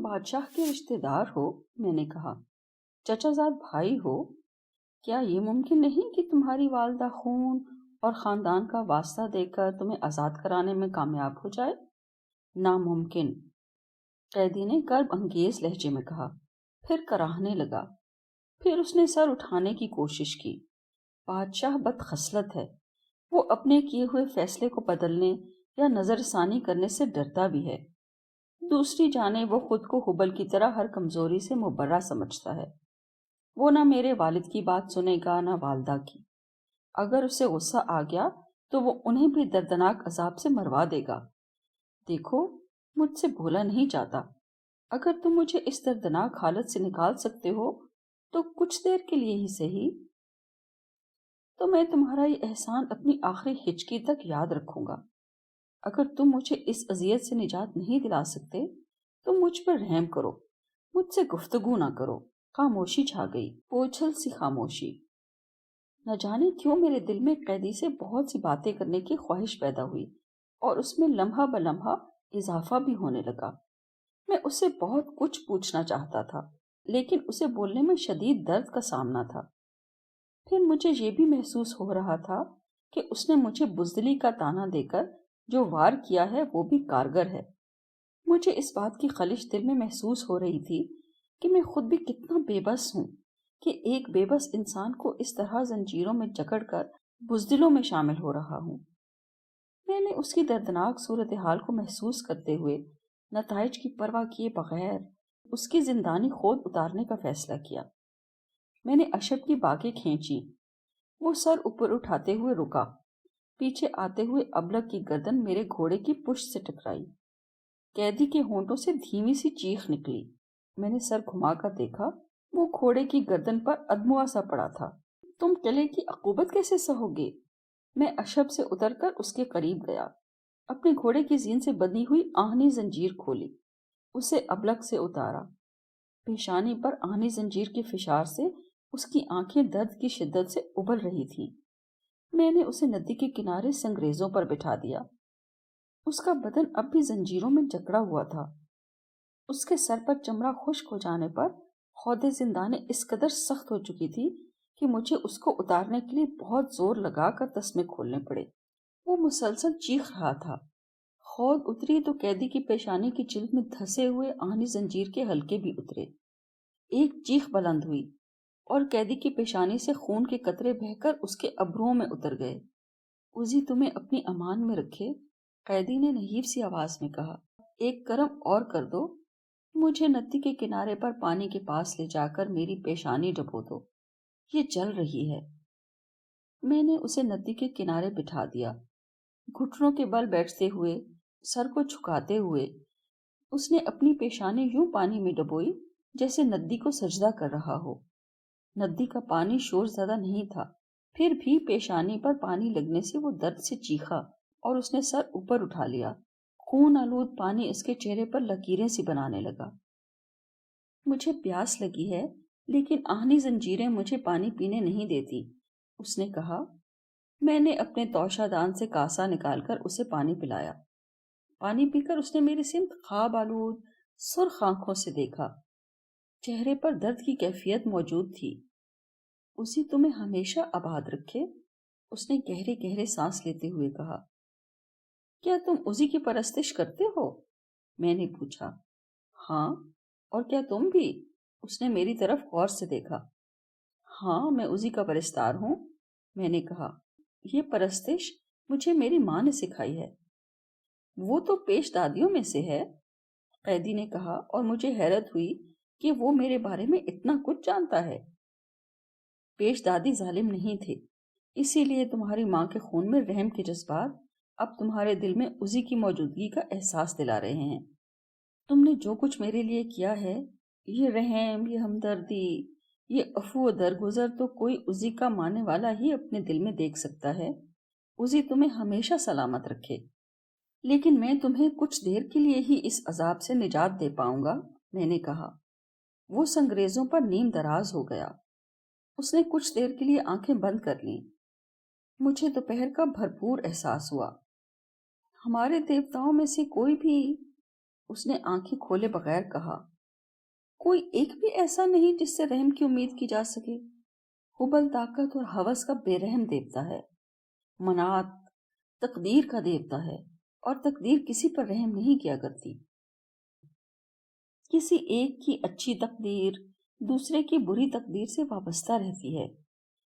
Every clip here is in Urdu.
تم بادشاہ کے رشتہ دار ہو، میں نے کہا، چچا زاد بھائی ہو، کیا یہ ممکن نہیں کہ تمہاری والدہ خون اور خاندان کا واسطہ دے کر تمہیں آزاد کرانے میں کامیاب ہو جائے؟ ناممکن، قیدی نے کرب انگیز لہجے میں کہا، پھر کراہنے لگا۔ پھر اس نے سر اٹھانے کی کوشش کی۔ بادشاہ بدخصلت ہے، وہ اپنے کیے ہوئے فیصلے کو بدلنے یا نظر ثانی کرنے سے ڈرتا بھی ہے۔ دوسری جانب وہ خود کو حبل کی طرح ہر کمزوری سے مبرہ سمجھتا ہے۔ وہ نہ میرے والد کی بات سنے گا نہ والدہ کی۔ اگر اسے غصہ آ گیا تو وہ انہیں بھی دردناک عذاب سے مروا دے گا۔ دیکھو، مجھ سے بولا نہیں جاتا۔ اگر تم مجھے اس دردناک حالت سے نکال سکتے ہو تو کچھ دیر کے لیے ہی صحیح، تو میں تمہارا یہ احسان اپنی آخری ہچکی تک یاد رکھوں گا۔ اگر تم مجھے اس اذیت سے نجات نہیں دلا سکتے تو مجھ پر رحم کرو، مجھ سے گفتگو نہ کرو۔ خاموشی چھا گئی، بوجھل سی خاموشی۔ نہ جانے کیوں میرے دل میں قیدی سے بہت سی باتیں کرنے کی خواہش پیدا ہوئی اور اس میں لمحہ بلمحہ اضافہ بھی ہونے لگا۔ میں اس سے بہت کچھ پوچھنا چاہتا تھا، لیکن اسے بولنے میں شدید درد کا سامنا تھا۔ پھر مجھے یہ بھی محسوس ہو رہا تھا کہ اس نے مجھے بزدلی کا طعنہ دے کر جو وار کیا ہے وہ بھی کارگر ہے۔ مجھے اس بات کی خلش دل میں محسوس ہو رہی تھی کہ میں خود بھی کتنا بے بس ہوں کہ ایک بے بس انسان کو اس طرح زنجیروں میں جکڑ کر بزدلوں میں شامل ہو رہا ہوں۔ میں نے اس کی دردناک صورتحال کو محسوس کرتے ہوئے نتائج کی پرواہ کیے بغیر اس کی زندانی خود اتارنے کا فیصلہ کیا۔ میں نے اشب کی باگیں کھینچی۔ وہ سر اوپر اٹھاتے ہوئے رکا۔ پیچھے آتے ہوئے ابلک کی گردن میرے گھوڑے کی پشت سے ٹکرائی۔ قیدی کے ہونٹوں سے دھیمی سی چیخ نکلی۔ میں نے سر گھما کر دیکھا، وہ گھوڑے کی گردن پر ادموا سا پڑا تھا۔ تم قلعے کی عقوبت کیسے سہو گے؟ میں اشب سے اتر کر اس کے قریب گیا، اپنے گھوڑے کی زین سے بندھی ہوئی آہنی زنجیر کھولی، اسے ابلک سے اتارا۔ پیشانی پر آہنی زنجیر کی فشار سے اس کی آنکھیں درد کی شدت سے ابل رہی تھیں۔ میں نے اسے ندی کے کنارے سنگریزوں پر بٹھا دیا۔ اس کا بدن اب بھی زنجیروں میں جکڑا ہوا تھا۔ اس کے سر پر چمڑا خشک ہو جانے پر خود زندانیں اس قدر سخت ہو چکی تھی کہ مجھے اس کو اتارنے کے لیے بہت زور لگا کر تسمے کھولنے پڑے۔ وہ مسلسل چیخ رہا تھا۔ خود اتری تو قیدی کی پیشانی کی جلد میں دھسے ہوئے آہنی زنجیر کے حلقے بھی اترے۔ ایک چیخ بلند ہوئی اور قیدی کی پیشانی سے خون کے قطرے بہہ کر اس کے ابروؤں میں اتر گئے۔ عزی تمہیں اپنی امان میں رکھے، قیدی نے نحیف سی آواز میں کہا۔ ایک کرم اور کر دو، مجھے ندی کے کنارے پر پانی کے پاس لے جا کر میری پیشانی ڈبو دو، یہ جل رہی ہے۔ میں نے اسے ندی کے کنارے بٹھا دیا۔ گھٹنوں کے بل بیٹھتے ہوئے، سر کو جھکاتے ہوئے، اس نے اپنی پیشانی یوں پانی میں ڈبوئی جیسے ندی کو سجدہ کر رہا ہو۔ ندی کا پانی شور زدہ نہیں تھا، پھر بھی پیشانی پر پانی لگنے سے وہ درد سے چیخا اور اس نے سر اوپر اٹھا لیا۔ خون آلود پانی اس کے چہرے پر لکیریں سی بنانے لگا۔ مجھے پیاس لگی ہے، لیکن آہنی زنجیریں مجھے پانی پینے نہیں دیتی، اس نے کہا۔ میں نے اپنے توشہ دان سے کاسا نکال کر اسے پانی پلایا۔ پانی پی کر اس نے میری سمت خواب آلود سرخ آنکھوں سے دیکھا۔ چہرے پر درد کی کیفیت موجود تھی۔ اسی تمہیں ہمیشہ آباد رکھے، اس نے گہرے گہرے سانس لیتے ہوئے کہا۔ کیا تم اسی کی پرستش کرتے ہو؟ میں نے پوچھا۔ ہاں، اور کیا تم بھی؟ اس نے میری طرف غور سے دیکھا۔ ہاں، میں اسی کا پرستار ہوں، میں نے کہا۔ یہ پرستش مجھے میری ماں نے سکھائی ہے۔ وہ تو پیش دادیوں میں سے ہے، قیدی نے کہا، اور مجھے حیرت ہوئی کہ وہ میرے بارے میں اتنا کچھ جانتا ہے۔ پیش دادی ظالم نہیں تھے، اسی لیے تمہاری ماں کے خون میں رحم کے جذبات اب تمہارے دل میں اسی کی موجودگی کا احساس دلا رہے ہیں۔ تم نے جو کچھ میرے لیے کیا ہے، یہ رحم، یہ ہمدردی، یہ عفو و درگزر تو کوئی اسی کا ماننے والا ہی اپنے دل میں دیکھ سکتا ہے۔ اسی تمہیں ہمیشہ سلامت رکھے۔ لیکن میں تمہیں کچھ دیر کے لیے ہی اس عذاب سے نجات دے پاؤں گا، میں نے کہا۔ وہ سنگریزوں پر نیم دراز ہو گیا۔ اس نے کچھ دیر کے لیے آنکھیں بند کر لیں۔ مجھے دوپہر کا بھرپور احساس ہوا۔ ہمارے دیوتاؤں میں سے کوئی بھی، اس نے آنکھیں کھولے بغیر کہا، کوئی ایک بھی ایسا نہیں جس سے رحم کی امید کی جا سکے۔ حبل طاقت اور ہوس کا بے رحم دیوتا ہے، منات تقدیر کا دیوتا ہے، اور تقدیر کسی پر رحم نہیں کیا کرتی۔ کسی ایک کی اچھی تقدیر دوسرے کی بری تقدیر سے وابستہ رہتی ہے۔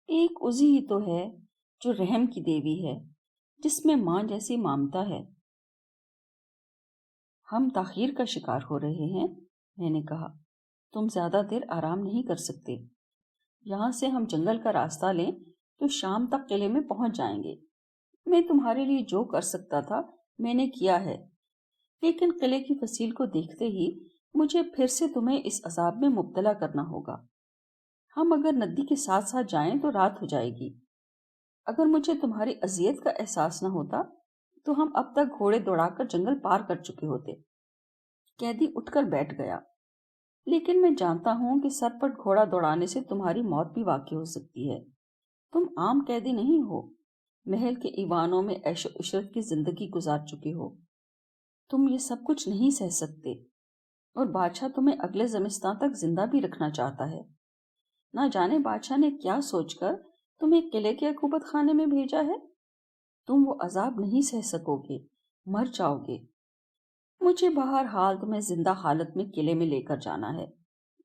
ایک اسی ہی تو ہے جو رحم کی دیوی ہے، جس میں ماں جیسی ممتا ہے۔ ہم تاخیر کا شکار ہو رہے ہیں، میں نے کہا، تم زیادہ دیر آرام نہیں کر سکتے۔ یہاں سے ہم جنگل کا راستہ لیں تو شام تک قلعے میں پہنچ جائیں گے۔ میں تمہارے لیے جو کر سکتا تھا میں نے کیا ہے، لیکن قلعے کی فصیل کو دیکھتے ہی مجھے پھر سے تمہیں اس عذاب میں مبتلا کرنا ہوگا۔ ہم اگر ندی کے ساتھ ساتھ جائیں تو رات ہو جائے گی۔ اگر مجھے تمہاری اذیت کا احساس نہ ہوتا تو ہم اب تک گھوڑے دوڑا کر جنگل پار کر چکے ہوتے۔ قیدی اٹھ کر بیٹھ گیا۔ لیکن میں جانتا ہوں کہ سر پر گھوڑا دوڑانے سے تمہاری موت بھی واقع ہو سکتی ہے۔ تم عام قیدی نہیں ہو، محل کے ایوانوں میں عیش و عشرت کی زندگی گزار چکے ہو۔ تم یہ سب کچھ نہیں سہ سکتے، اور بادشاہ تمہیں اگلے زمستان تک زندہ بھی رکھنا چاہتا ہے۔ نہ جانے بادشاہ نے کیا سوچ کر تمہیں قلعے کے عقوبت خانے میں بھیجا ہے۔ تم وہ عذاب نہیں سہ سکو گے، مر جاؤ گے۔ مجھے بہرحال تمہیں زندہ حالت میں قلعے میں لے کر جانا ہے۔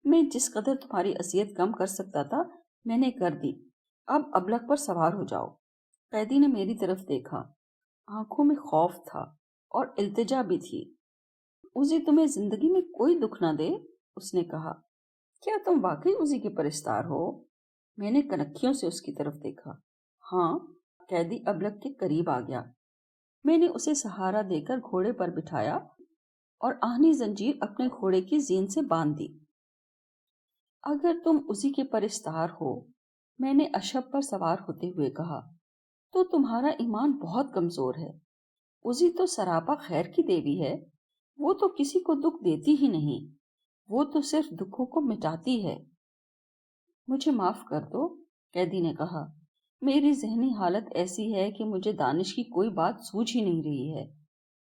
میں جس قدر تمہاری اذیت کم کر سکتا تھا میں نے کر دی۔ اب ابلق پر سوار ہو جاؤ۔ قیدی نے میری طرف دیکھا، آنکھوں میں خوف تھا اور التجا بھی تھی۔ اسی تمہیں زندگی میں کوئی دکھ نہ دے، اس نے کہا۔ کیا تم واقعی اسی کے پرستار ہو؟ میں نے کنکھیوں سے اس کی طرف دیکھا۔ ہاں۔ قیدی ابلق کے قریب آ گیا۔ میں نے اسے سہارا دے کر گھوڑے پر بٹھایا اور آہنی زنجیر اپنے گھوڑے کی زین سے باندھ دی۔ اگر تم اسی کے پرستار ہو، میں نے اشب پر سوار ہوتے ہوئے کہا، تو تمہارا ایمان بہت کمزور ہے۔ اسی تو سراپا خیر کی دیوی ہے، وہ تو کسی کو دکھ دیتی ہی نہیں، وہ تو صرف دکھوں کو مٹاتی ہے۔ مجھے معاف کر دو، قیدی نے کہا، میری ذہنی حالت ایسی ہے کہ مجھے دانش کی کوئی بات سوجھ ہی نہیں رہی ہے۔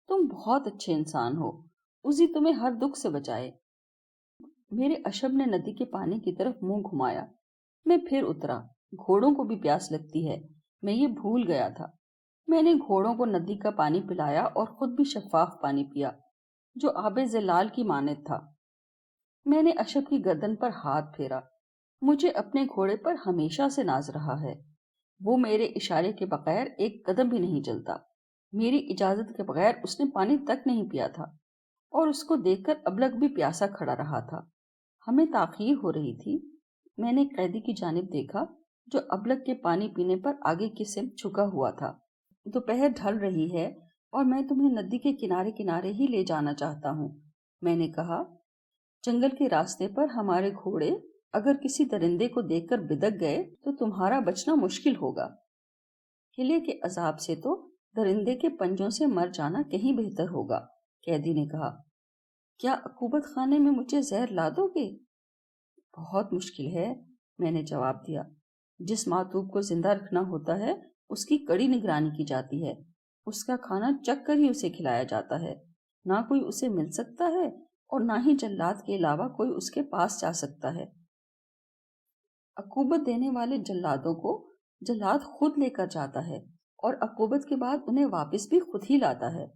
تم بہت اچھے انسان ہو، اسی تمہیں ہر دکھ سے بچائے۔ میرے اشب نے ندی کے پانی کی طرف منہ گھمایا۔ میں پھر اترا۔ گھوڑوں کو بھی پیاس لگتی ہے، میں یہ بھول گیا تھا۔ میں نے گھوڑوں کو ندی کا پانی پلایا اور خود بھی شفاف پانی پیا جو آب زلال کی مانند تھا۔ میں نے اشب کی گردن پر ہاتھ پھیرا۔ مجھے اپنے گھوڑے پر ہمیشہ سے ناز رہا ہے۔ وہ میرے اشارے کے بغیر ایک قدم بھی نہیں چلتا۔ میری اجازت کے بغیر اس نے پانی تک نہیں پیا تھا، اور اس کو دیکھ کر ابلق بھی پیاسا کھڑا رہا تھا۔ ہمیں تاخیر ہو رہی تھی۔ میں نے قیدی کی جانب دیکھا جو ابلق کے پانی پینے پر آگے کی سمت جھکا ہوا تھا۔ دوپہر ڈھل رہی ہے اور میں تمہیں ندی کے کنارے کنارے ہی لے جانا چاہتا ہوں، میں نے کہا۔ جنگل کے راستے پر ہمارے گھوڑے اگر کسی درندے کو دیکھ کر بدک گئے تو تمہارا بچنا مشکل ہوگا۔ قلعے کے عذاب سے تو درندے کے پنجوں سے مر جانا کہیں بہتر ہوگا، قیدی نے کہا۔ کیا عقوبت خانے میں مجھے زہر لا دو گے؟ بہت مشکل ہے، میں نے جواب دیا۔ جس معتوب کو زندہ رکھنا ہوتا ہے اس کی کڑی نگرانی کی جاتی ہے۔ اس کا کھانا چکھ کر ہی اسے کھلایا جاتا ہے۔ نہ کوئی اسے مل سکتا ہے اور نہ ہی جلاد کے علاوہ کوئی اس کے پاس جا سکتا ہے۔ عقوبت دینے والے جلادوں کو جلاد خود لے کر جاتا ہے اور عقوبت کے بعد انہیں واپس بھی خود ہی لاتا ہے۔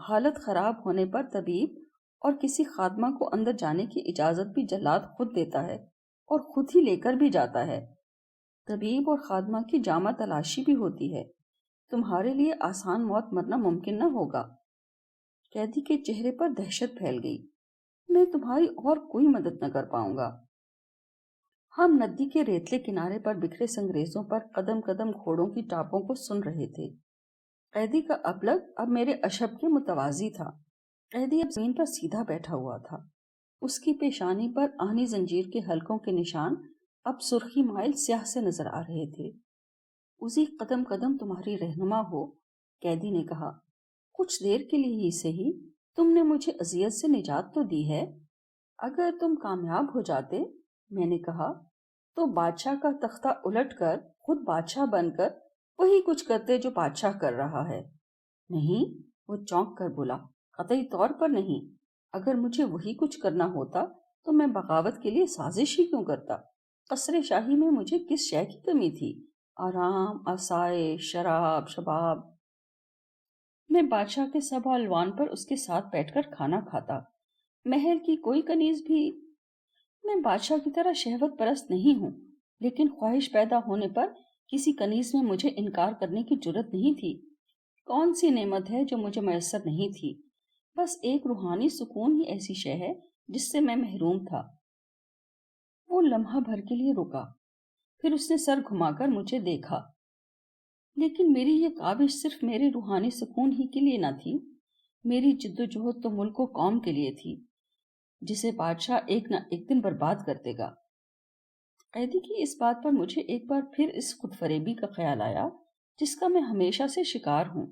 حالت خراب ہونے پر طبیب اور کسی خادمہ کو اندر جانے کی اجازت بھی جلاد خود دیتا ہے اور خود ہی لے کر بھی جاتا ہے۔ طبیب اور خادمہ کی جامہ تلاشی بھی ہوتی ہے۔ تمہارے لیے آسان موت مرنا ممکن نہ ہوگا۔ قیدی کے چہرے پر دہشت پھیل گئی۔ میں تمہاری اور کوئی مدد نہ کر پاؤں گا۔ ہم ندی کے ریتلے کنارے پر بکھرے سنگریزوں پر قدم قدم گھوڑوں کی ٹاپوں کو سن رہے تھے۔ قیدی کا ابلق اب میرے اشب کے متوازی تھا۔ قیدی اب زمین پر سیدھا بیٹھا ہوا تھا۔ اس کی پیشانی پر آہنی زنجیر کے حلقوں کے نشان اب سرخی مائل سیاہ سے نظر آ رہے تھے۔ اسی قدم قدم تمہاری رہنما ہو، قیدی نے کہا۔ کچھ دیر کے لیے ہی صحیح، تم نے مجھے اذیت سے نجات تو دی ہے۔ اگر تم کامیاب ہو جاتے، میں نے کہا، تو بادشاہ کا تختہ الٹ کر خود بادشاہ بن کر وہی کچھ کرتے جو بادشاہ کر رہا ہے۔ نہیں، وہ چونک کر بولا، قطعی طور پر نہیں۔ اگر مجھے وہی کچھ کرنا ہوتا تو میں بغاوت کے لیے سازش ہی کیوں کرتا؟ قصر شاہی میں مجھے کس شے کی کمی تھی؟ آرام، آسائش، شراب، شباب۔ میں بادشاہ کے سب الوان پر اس کے ساتھ بیٹھ کر کھانا کھاتا۔ محل کی کوئی کنیز بھی۔ میں بادشاہ کی طرح شہوت پرست نہیں ہوں، لیکن خواہش پیدا ہونے پر کسی کنیز میں مجھے انکار کرنے کی جرت نہیں تھی۔ کون سی نعمت ہے جو مجھے میسر نہیں تھی؟ بس ایک روحانی سکون ہی ایسی شے ہے جس سے میں محروم تھا۔ وہ لمحہ بھر کے لیے رکا، پھر اس نے سر گھما کر مجھے دیکھا۔ لیکن میری یہ کاوش صرف میرے روحانی سکون ہی کے لیے نہ تھی، میری جدوجہد تو ملک و قوم کے لیے تھی، جسے بادشاہ ایک نہ ایک دن برباد کر دے گا۔ قیدی کی اس بات پر مجھے ایک بار پھر اس خود فریبی کا خیال آیا جس کا میں ہمیشہ سے شکار ہوں۔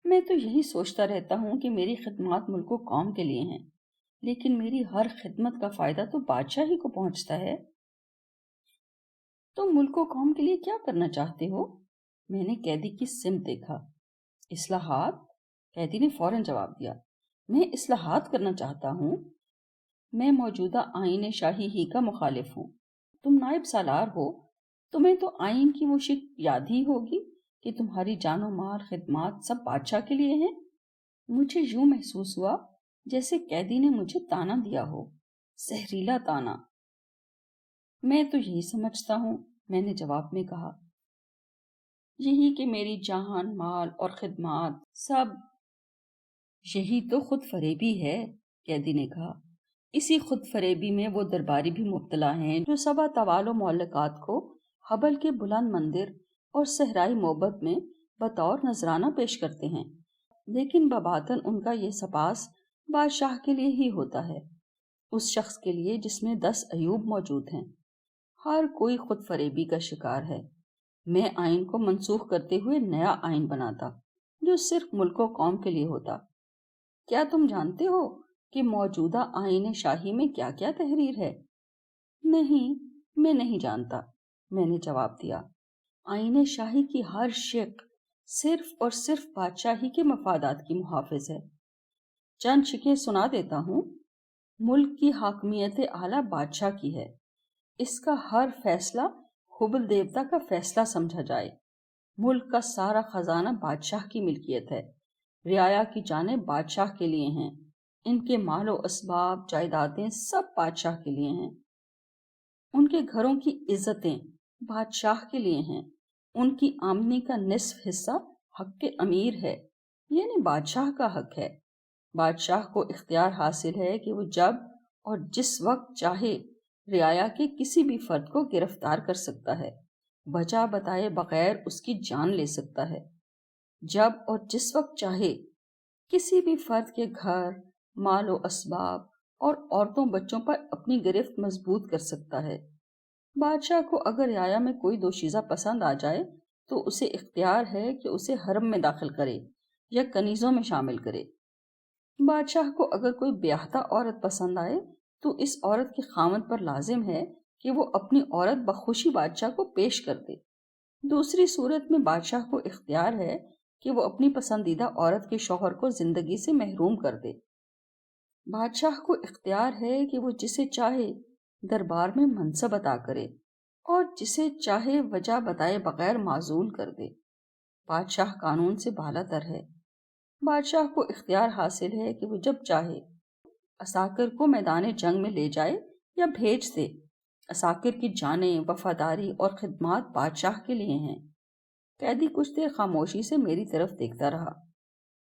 میں تو یہی سوچتا رہتا ہوں کہ میری خدمات ملک و قوم کے لیے ہیں، لیکن میری ہر خدمت کا فائدہ تو بادشاہ ہی کو پہنچتا ہے۔ تم ملک و قوم کے لیے کیا کرنا چاہتے ہو؟ میں نے قیدی کی سمت دیکھا۔ اصلاحات؟ قیدی نے فوراً جواب دیا، میں اصلاحات کرنا چاہتا ہوں۔ میں موجودہ آئین شاہی ہی کا مخالف ہوں۔ تم نائب سالار ہو، تمہیں تو آئین کی وہ شک یاد ہی ہوگی کہ تمہاری جان و مال، خدمات سب بادشاہ کے لیے ہیں۔ مجھے یوں محسوس ہوا جیسے قیدی نے مجھے تانا دیا ہو، زہریلا تانا۔ میں تو یہی سمجھتا ہوں، میں نے جواب میں کہا، یہی کہ میری جان، مال اور خدمات سب۔ یہی تو خود فریبی ہے، قیدی نے کہا۔ اسی خود فریبی میں وہ درباری بھی مبتلا ہیں جو سبا طوال و معلقات کو حبل کے بلند مندر اور صحرائی محبت میں بطور نذرانہ پیش کرتے ہیں، لیکن بباطن ان کا یہ سپاس بادشاہ کے لیے ہی ہوتا ہے، اس شخص کے لیے جس میں 10 ایوب موجود ہیں۔ ہر کوئی خود فریبی کا شکار ہے۔ میں آئین کو منسوخ کرتے ہوئے نیا آئین بناتا جو صرف ملک و قوم کے لیے ہوتا۔ کیا تم جانتے ہو کہ موجودہ آئین شاہی میں کیا کیا تحریر ہے؟ نہیں، میں نہیں جانتا، میں نے جواب دیا۔ آئین شاہی کی ہر شق صرف اور صرف بادشاہی کے مفادات کی محافظ ہے۔ چند شقیں سنا دیتا ہوں۔ ملک کی حاکمیت اعلیٰ بادشاہ کی ہے، اس کا ہر فیصلہ حبل دیوتا کا فیصلہ سمجھا جائے۔ ملک کا سارا خزانہ بادشاہ کی ملکیت ہے، رعایا کی جانیں بادشاہ کے لیے ہیں، ان کے مال و اسباب، جائیدادیں سب بادشاہ کے لیے ہیں، ان کے گھروں کی عزتیں بادشاہ کے لیے ہیں، ان کی آمدنی کا نصف حصہ حق امیر ہے، یعنی بادشاہ کا حق ہے۔ بادشاہ کو اختیار حاصل ہے کہ وہ جب اور جس وقت چاہے رعایا کے کسی بھی فرد کو گرفتار کر سکتا ہے، وجہ بتائے بغیر اس کی جان لے سکتا ہے، جب اور جس وقت چاہے کسی بھی فرد کے گھر، مال و اسباب اور عورتوں بچوں پر اپنی گرفت مضبوط کر سکتا ہے۔ بادشاہ کو اگر رعایا میں کوئی دوشیزہ پسند آ جائے تو اسے اختیار ہے کہ اسے حرم میں داخل کرے یا کنیزوں میں شامل کرے۔ بادشاہ کو اگر کوئی بیاہتہ عورت پسند آئے تو اس عورت کے خاوند پر لازم ہے کہ وہ اپنی عورت بخوشی بادشاہ کو پیش کر دے۔ دوسری صورت میں بادشاہ کو اختیار ہے کہ وہ اپنی پسندیدہ عورت کے شوہر کو زندگی سے محروم کر دے۔ بادشاہ کو اختیار ہے کہ وہ جسے چاہے دربار میں منصب عطا کرے اور جسے چاہے وجہ بتائے بغیر معزول کر دے۔ بادشاہ قانون سے بالا تر ہے۔ بادشاہ کو اختیار حاصل ہے کہ وہ جب چاہے عساکر کو میدان جنگ میں لے جائے یا بھیج دے۔ عساکر کی جانیں، وفاداری اور خدمات بادشاہ کے لیے ہیں۔ قیدی کچھ دیر خاموشی سے میری طرف دیکھتا رہا۔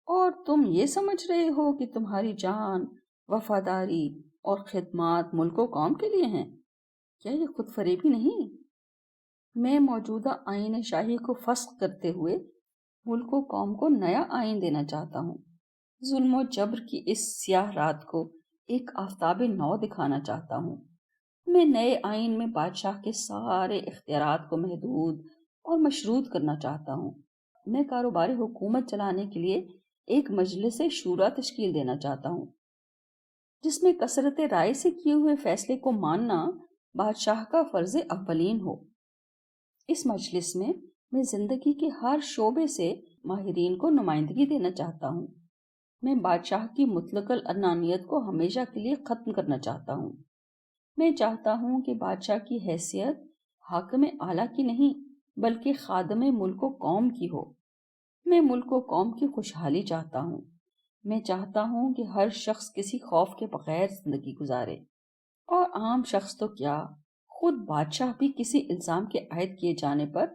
اور تم یہ سمجھ رہے ہو کہ تمہاری جان، وفاداری اور خدمات ملک و قوم کے لیے ہیں؟ کیا یہ خود فریبی نہیں؟ میں موجودہ آئین شاہی کو فسخ کرتے ہوئے ملک و قوم کو نیا آئین دینا چاہتا ہوں۔ ظلم و جبر کی اس سیاہ رات کو ایک آفتاب نو دکھانا چاہتا ہوں۔ میں نئے آئین میں بادشاہ کے سارے اختیارات کو محدود اور مشروط کرنا چاہتا ہوں۔ میں کاروباری حکومت چلانے کے لیے ایک مجلس شورا تشکیل دینا چاہتا ہوں جس میں کثرت رائے سے کیے ہوئے فیصلے کو ماننا بادشاہ کا فرض اولین ہو۔ اس مجلس میں زندگی کے ہر شعبے سے ماہرین کو نمائندگی دینا چاہتا ہوں۔ میں بادشاہ کی مطلق الانانیت کو ہمیشہ کے لیے ختم کرنا چاہتا ہوں۔ میں چاہتا ہوں کہ بادشاہ کی حیثیت حاکم اعلیٰ کی نہیں بلکہ خادم ملک و قوم کی ہو۔ میں ملک و قوم کی خوشحالی چاہتا ہوں۔ میں چاہتا ہوں کہ ہر شخص کسی خوف کے بغیر زندگی گزارے، اور عام شخص تو کیا، خود بادشاہ بھی کسی الزام کے عائد کیے جانے پر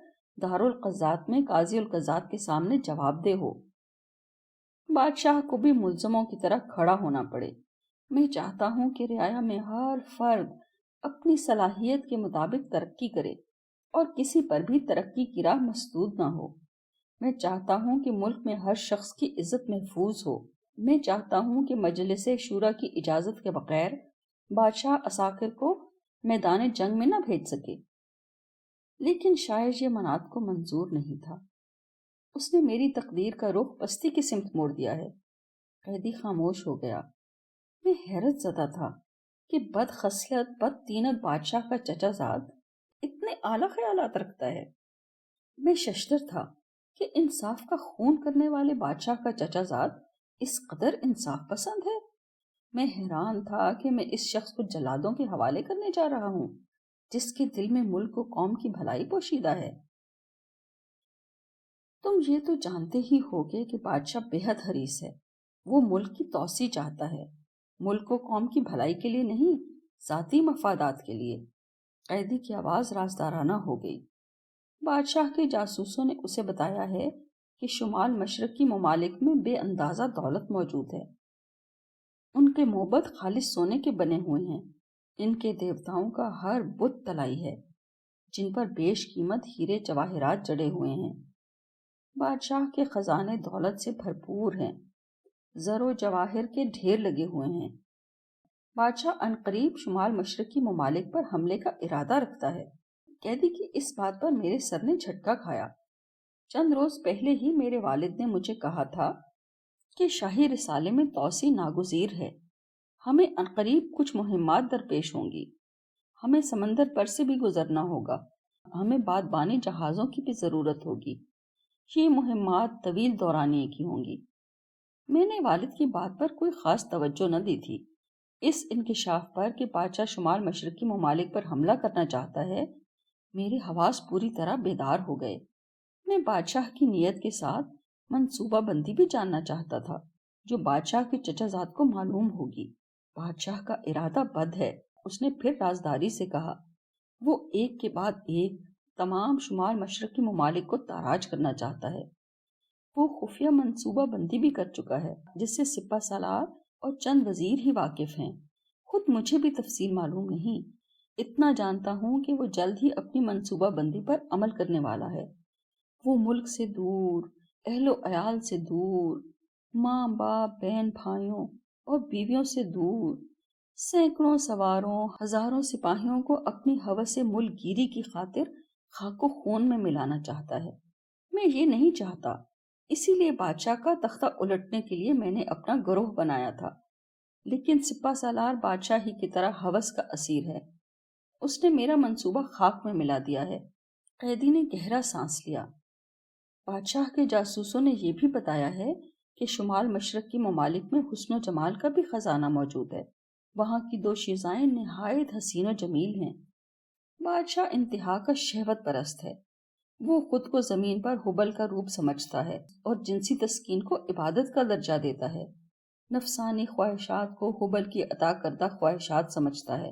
دارالقضات میں قاضی القضات کے سامنے جواب دہ ہو۔ بادشاہ کو بھی ملزموں کی طرح کھڑا ہونا پڑے۔ میں چاہتا ہوں کہ رعایا میں ہر فرد اپنی صلاحیت کے مطابق ترقی کرے اور کسی پر بھی ترقی کی راہ مسدود نہ ہو۔ میں چاہتا ہوں کہ ملک میں ہر شخص کی عزت محفوظ ہو۔ میں چاہتا ہوں کہ مجلس شورا کی اجازت کے بغیر بادشاہ عساکر کو میدان جنگ میں نہ بھیج سکے۔ لیکن شاید یہ منات کو منظور نہیں تھا۔ اس نے میری تقدیر کا رخ پستی کی سمت موڑ دیا ہے۔ قیدی خاموش ہو گیا۔ میں حیرت زدہ تھا کہ بد خصلت بد طینت بادشاہ کا چچا زاد اتنے اعلیٰ خیالات رکھتا ہے۔ میں ششدر تھا کہ انصاف کا خون کرنے والے بادشاہ کا چچا زاد اس قدر انصاف پسند ہے۔ میں حیران تھا کہ میں اس شخص کو جلادوں کے حوالے کرنے جا رہا ہوں جس کے دل میں ملک و قوم کی بھلائی پوشیدہ ہے۔ تم یہ تو جانتے ہی ہوگے کہ بادشاہ بے حد حریص ہے۔ وہ ملک کی توسیع چاہتا ہے، ملک و قوم کی بھلائی کے لیے نہیں، ذاتی مفادات کے لیے۔ قیدی کی آواز رازدارانہ ہو گئی۔ بادشاہ کے جاسوسوں نے اسے بتایا ہے کہ شمال مشرق کی ممالک میں بے اندازہ دولت موجود ہے۔ ان کے معبد خالص سونے کے بنے ہوئے ہیں۔ ان کے دیوتاؤں کا ہر بت طلائی ہے جن پر بیش قیمت ہیرے جواہرات جڑے ہوئے ہیں۔ بادشاہ کے خزانے دولت سے بھرپور ہیں، زر و جواہر کے ڈھیر لگے ہوئے ہیں۔ بادشاہ عنقریب شمال مشرقی ممالک پر حملے کا ارادہ رکھتا ہے۔ قیدی کی اس بات پر میرے سر نے جھٹکا کھایا۔ چند روز پہلے ہی میرے والد نے مجھے کہا تھا کہ شاہی رسالے میں توسیع ناگزیر ہے۔ ہمیں عنقریب کچھ مہمات درپیش ہوں گی۔ ہمیں سمندر پر سے بھی گزرنا ہوگا۔ ہمیں بادبانی جہازوں کی بھی ضرورت ہوگی۔ یہ مہمات طویل دورانیے کی ہوں گی۔ میں نے والد کی بات پر کوئی خاص توجہ نہ دی تھی۔ اس انکشاف پر کہ بادشاہ شمال مشرقی ممالک پر حملہ کرنا چاہتا ہے، میرے حواس پوری طرح بیدار ہو گئے۔ میں بادشاہ کی نیت کے ساتھ منصوبہ بندی بھی جاننا چاہتا تھا جو بادشاہ کے چچا زاد کو معلوم ہوگی۔ بادشاہ کا ارادہ بد ہے، اس نے پھر رازداری سے کہا۔ وہ ایک کے بعد ایک تمام شمال مشرقی ممالک کو تاراج کرنا چاہتا ہے۔ وہ خفیہ منصوبہ بندی بھی کر چکا ہے جس سے سپہ سالار اور چند وزیر ہی واقف ہیں۔ خود مجھے بھی تفصیل معلوم نہیں، اتنا جانتا ہوں کہ وہ جلد ہی اپنی منصوبہ بندی پر عمل کرنے والا ہے۔ وہ ملک سے دور، اہل و عیال سے دور، ماں باپ بہن بھائیوں اور بیویوں سے دور، سینکڑوں سواروں ہزاروں سپاہیوں کو اپنی ہوس ملک گیری کی خاطر خاک و خون میں ملانا چاہتا ہے۔ میں یہ نہیں چاہتا، اسی لیے بادشاہ کا تختہ الٹنے کے لیے میں نے اپنا گروہ بنایا تھا۔ لیکن سپہ سالار بادشاہ ہی کی طرح ہوس کا اسیر ہے۔ اس نے میرا منصوبہ خاک میں ملا دیا ہے۔ قیدی نے گہرا سانس لیا۔ بادشاہ کے جاسوسوں نے یہ بھی بتایا ہے کہ شمال مشرق کی ممالک میں حسن و جمال کا بھی خزانہ موجود ہے۔ وہاں کی دوشیزائیں نہایت حسین و جمیل ہیں۔ بادشاہ انتہا کا شہوت پرست ہے۔ وہ خود کو زمین پر حبل کا روپ سمجھتا ہے اور جنسی تسکین کو عبادت کا درجہ دیتا ہے۔ نفسانی خواہشات کو حبل کی عطا کردہ خواہشات سمجھتا ہے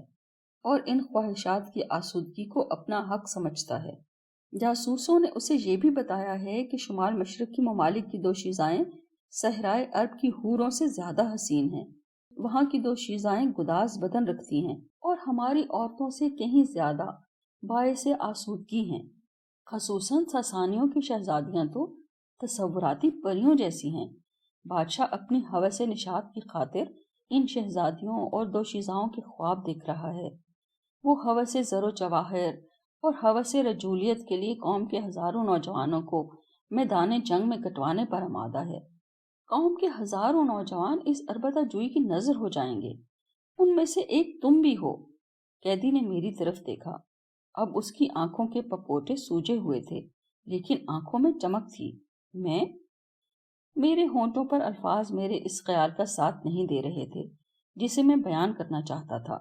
اور ان خواہشات کی آسودگی کو اپنا حق سمجھتا ہے۔ جاسوسوں نے اسے یہ بھی بتایا ہے کہ شمال مشرق کی ممالک کی دوشیزائیں صحرائے عرب کی حوروں سے زیادہ حسین ہیں۔ وہاں کی دوشیزائیں گداز بدن رکھتی ہیں اور ہماری عورتوں سے کہیں زیادہ باعث آسودگی ہیں۔ خصوصاً ساسانیوں کی شہزادیاں تو تصوراتی پریوں جیسی ہیں۔ بادشاہ اپنی ہوس نشاط کی خاطر ان شہزادیوں اور دوشیزاؤں کے خواب دیکھ رہا ہے۔ وہ ہوس زر و جواہر اور ہوس رجولیت کے لیے قوم کے ہزاروں نوجوانوں کو میدان جنگ میں کٹوانے پر آمادہ ہے۔ قوم کے ہزاروں نوجوان اس اربدہ جوئی کی نظر ہو جائیں گے۔ ان میں سے ایک تم بھی ہو۔ قیدی نے میری طرف دیکھا۔ اب اس کی آنکھوں کے پپوٹے سوجے ہوئے تھے لیکن آنکھوں میں چمک تھی۔ میں میرے ہونٹوں پر الفاظ میرے اس خیال کا ساتھ نہیں دے رہے تھے جسے میں بیان کرنا چاہتا تھا۔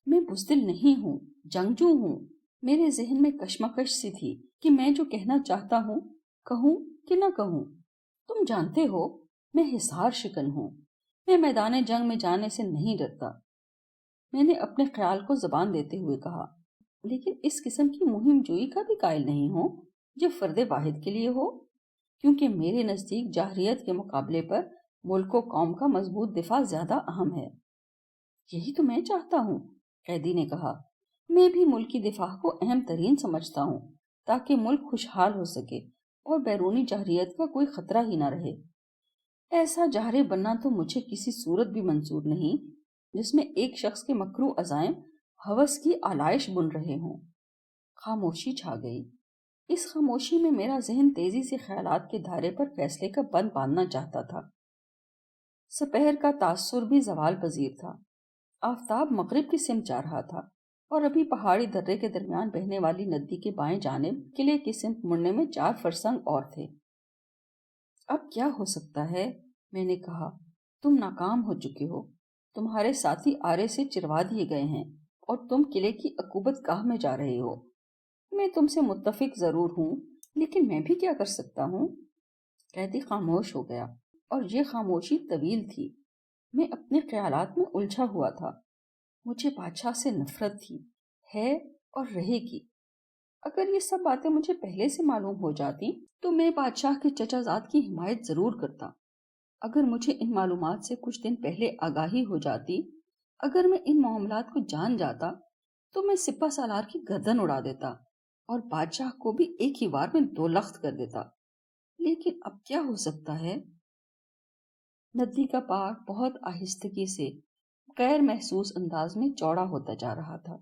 میں بزدل نہیں ہوں، جنگجو ہوں۔ میرے ذہن میں کشمکش سی تھی کہ میں جو کہنا چاہتا ہوں کہوں کہ نہ کہوں۔ تم جانتے ہو میں حصار شکن ہوں، میں میدان جنگ میں جانے سے نہیں ڈرتا، میں نے اپنے خیال کو زبان دیتے ہوئے کہا، لیکن اس قسم کی مہم جوئی کا بھی قائل نہیں ہوں جو فرد واحد کے لیے ہو، کیونکہ میرے نزدیک جاہریت کے مقابلے پر ملک و قوم کا مضبوط دفاع زیادہ اہم ہے۔ یہی تو میں چاہتا ہوں، قیدی نے کہا۔ میں بھی ملک کی دفاع کو اہم ترین سمجھتا ہوں تاکہ ملک خوشحال ہو سکے اور بیرونی جاہریت کا کوئی خطرہ ہی نہ رہے۔ ایسا جاہری بننا تو مجھے کسی صورت بھی منظور نہیں جس میں ایک شخص کے مکروہ عزائم ہوس کی آلائش بن رہے ہوں۔ خاموشی چھا گئی۔ اس خاموشی میں میرا ذہن تیزی سے خیالات کے دھارے پر فیصلے کا بند باندھنا چاہتا تھا۔ سپہر کا تاثر بھی زوال پذیر تھا۔ آفتاب مغرب کی سمت جا رہا تھا اور ابھی پہاڑی درے کے درمیان بہنے والی ندی کے بائیں جانب قلعے کی سمت مڑنے میں 4 فرسنگ اور تھے۔ اب کیا ہو سکتا ہے؟ میں نے کہا۔ تم ناکام ہو چکے ہو، تمہارے ساتھی آرے سے چروا دیے گئے ہیں اور تم قلعے کی عقوبت گاہ میں جا رہے ہو۔ میں تم سے متفق ضرور ہوں، لیکن میں بھی کیا کر سکتا ہوں؟ قیدی خاموش ہو گیا اور یہ خاموشی طویل تھی۔ میں اپنے خیالات میں الجھا ہوا تھا۔ مجھے بادشاہ سے نفرت تھی، ہے اور رہے گی۔ اگر یہ سب باتیں مجھے پہلے سے معلوم ہو جاتی تو میں بادشاہ کے چچا زاد کی حمایت ضرور کرتا۔ اگر مجھے ان معلومات سے کچھ دن پہلے آگاہی ہو جاتی، اگر میں ان معاملات کو جان جاتا تو میں سپہ سالار کی گردن اڑا دیتا اور بادشاہ کو بھی ایک ہی وار میں 2 لخت کر دیتا۔ لیکن اب کیا ہو سکتا ہے؟ ندی کا پاڑ بہت آہستگی سے غیر محسوس انداز میں چوڑا ہوتا جا رہا تھا۔